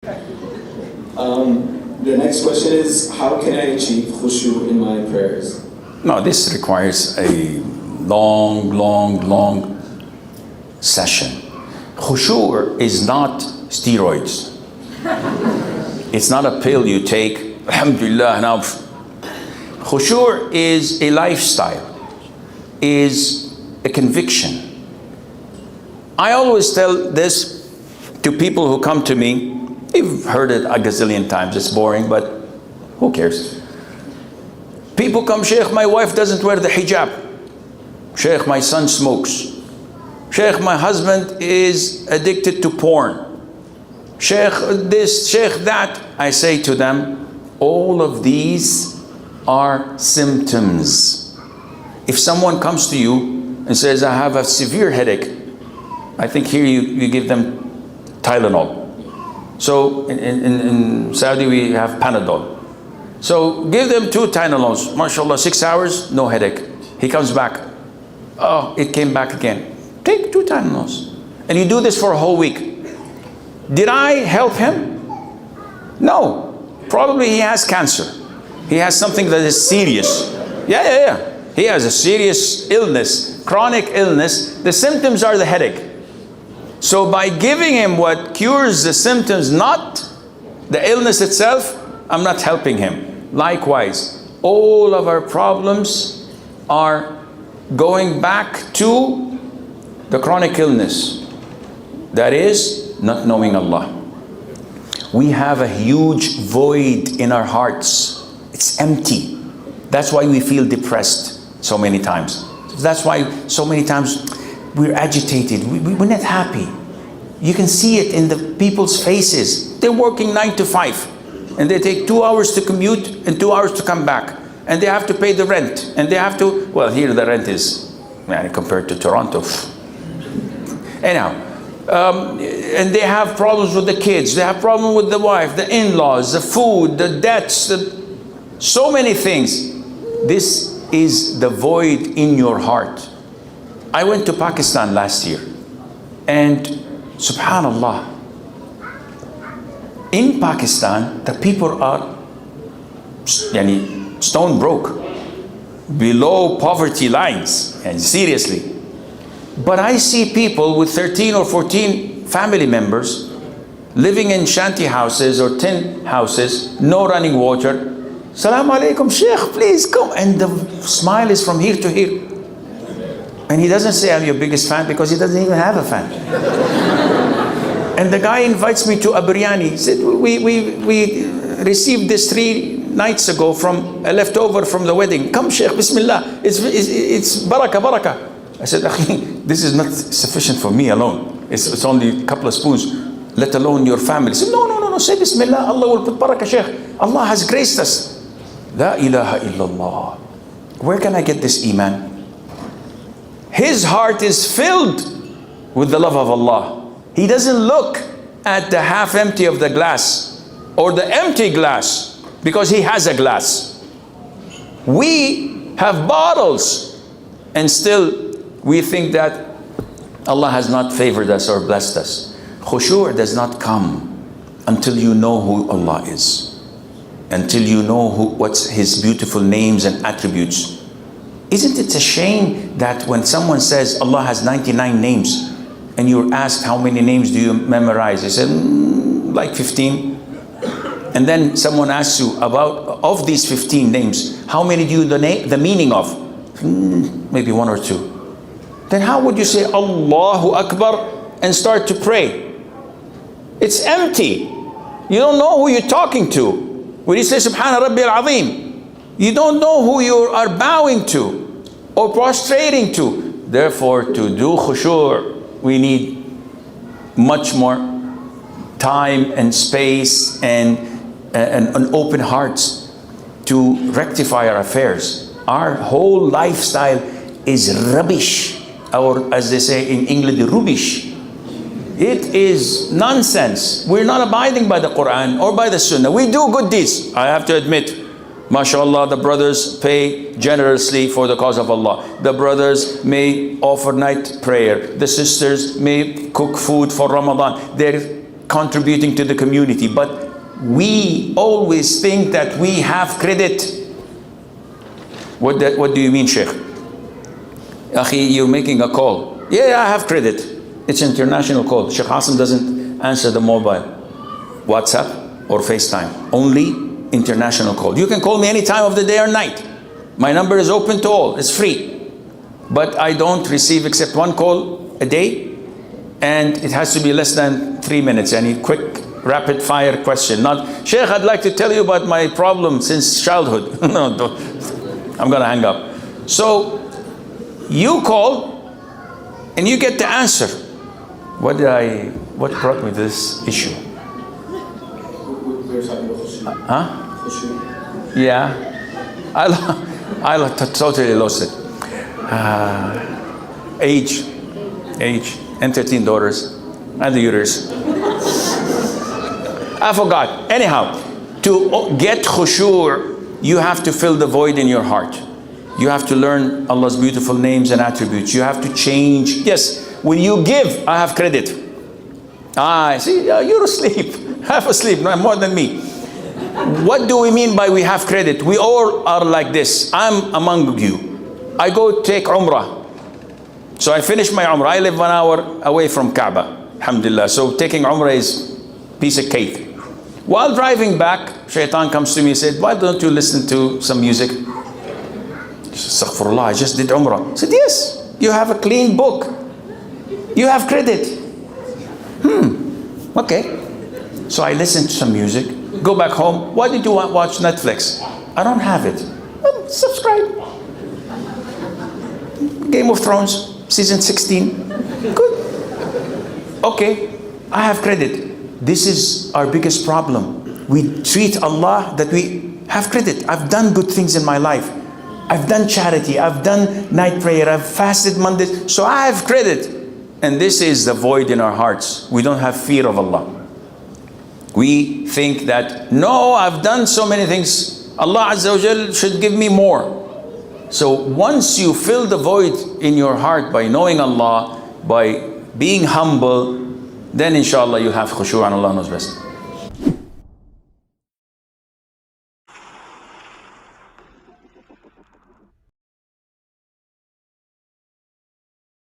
The next question is, how can I achieve Khushoo in my prayers? No, this requires a long session. Khushoo is not steroids. It's not a pill you take. Alhamdulillah. Now, Khushoo is a lifestyle, is a conviction. I always tell this to people who come to me. You've heard it a gazillion times. It's boring, but who cares? People come, Sheikh, my wife doesn't wear the hijab. Sheikh, my son smokes. Sheikh, my husband is addicted to porn. Sheikh, this, Sheikh, that. I say to them, all of these are symptoms. If someone comes to you and says, I have a severe headache, I think here you give them Tylenol. So in Saudi we have Panadol. So give them 2 Tylenols. MashaAllah, 6 hours, no headache. He comes back. Oh, it came back again. Take 2 Tylenols. And you do this for a whole week. Did I help him? No. Probably he has cancer. He has something that is serious. Yeah. He has a serious illness, chronic illness. The symptoms are the headache. So by giving him what cures the symptoms, not the illness itself, I'm not helping him. Likewise, all of our problems are going back to the chronic illness. That is not knowing Allah. We have a huge void in our hearts. It's empty. That's why we feel depressed so many times. That's why so many times we're agitated. We're not happy. You can see it in the people's faces. They're working 9 to 5. And they take 2 hours to commute and 2 hours to come back. And they have to pay the rent. And they have to, well, here the rent is, compared to Toronto. Anyhow, and they have problems with the kids. They have problems with the wife, the in-laws, the food, the debts, so many things. This is the void in your heart. I went to Pakistan last year. And subhanallah, in Pakistan, the people are stone broke, below poverty lines, and seriously. But I see people with 13 or 14 family members living in shanty houses or tin houses, no running water. Salaam alaikum, Sheikh, please come. And the smile is from here to here. And he doesn't say, I'm your biggest fan, because he doesn't even have a fan. And the guy invites me to a biryani. He said, we received this 3 nights ago from a leftover from the wedding. Come, Sheikh, Bismillah. It's barakah. I said, this is not sufficient for me alone. It's only a couple of spoons, let alone your family. He said, no, say Bismillah. Allah will put barakah, Sheikh. Allah has graced us. La ilaha illallah. Where can I get this iman? His heart is filled with the love of Allah. He doesn't look at the half empty of the glass or the empty glass, because he has a glass. We have bottles and still we think that Allah has not favored us or blessed us. Khushuu does not come until you know who Allah is, until you know what's His beautiful names and attributes. Isn't it a shame that when someone says Allah has 99 names and you're asked how many names do you memorize? They said, like 15. And then someone asks you of these 15 names, how many do you know the meaning of? Maybe 1 or 2. Then how would you say Allahu Akbar and start to pray? It's empty. You don't know who you're talking to. When you say Subhana Rabbi al-Azim, you don't know who you are bowing to or prostrating to. Therefore, to do Khushuu, we need much more time and space and open hearts to rectify our affairs. Our whole lifestyle is rubbish, or as they say in English, rubbish. It is nonsense. We're not abiding by the Quran or by the Sunnah. We do good deeds. I have to admit, MashaAllah, the brothers pay generously for the cause of Allah. The brothers may offer night prayer. The sisters may cook food for Ramadan. They're contributing to the community. But we always think that we have credit. What do you mean, Sheikh? Akhi, you're making a call. Yeah, I have credit. It's an international call. Sheikh Hassan doesn't answer the mobile, WhatsApp or FaceTime. Only international call. You can call me any time of the day or night. My number is open to all. It's free. But I don't receive except one call a day, and it has to be less than 3 minutes. Any quick, rapid fire question. Not, Sheikh, I'd like to tell you about my problem since childhood. No, don't. I'm going to hang up. So you call and you get the answer. What brought me to this issue? We're talking about Khushoo. Huh? Khushoo. Yeah. I totally lost it. Age, and 13 daughters, and the uterus. I forgot. Anyhow, to get Khushoo, you have to fill the void in your heart. You have to learn Allah's beautiful names and attributes. You have to change. Yes, when you give, I have credit. See, you're asleep. Half asleep, no, more than me. What do we mean by we have credit? We all are like this. I'm among you. I go take Umrah. So I finish my Umrah. I live 1 hour away from Kaaba. Alhamdulillah. So taking Umrah is piece of cake. While driving back, Shaitan comes to me and said, why don't you listen to some music? Astaghfirullah, I just did Umrah. I said, yes, you have a clean book. You have credit. Okay. So I listened to some music. Go back home. Why did you watch Netflix? I don't have it. Subscribe. Game of Thrones, season 16. Good. Okay, I have credit. This is our biggest problem. We treat Allah that we have credit. I've done good things in my life. I've done charity. I've done night prayer. I've fasted Mondays. So I have credit. And this is the void in our hearts. We don't have fear of Allah. We think that, no, I've done so many things. Allah Azza wa Jal should give me more. So once you fill the void in your heart by knowing Allah, by being humble, then inshallah you have khushu' and Allah knows best.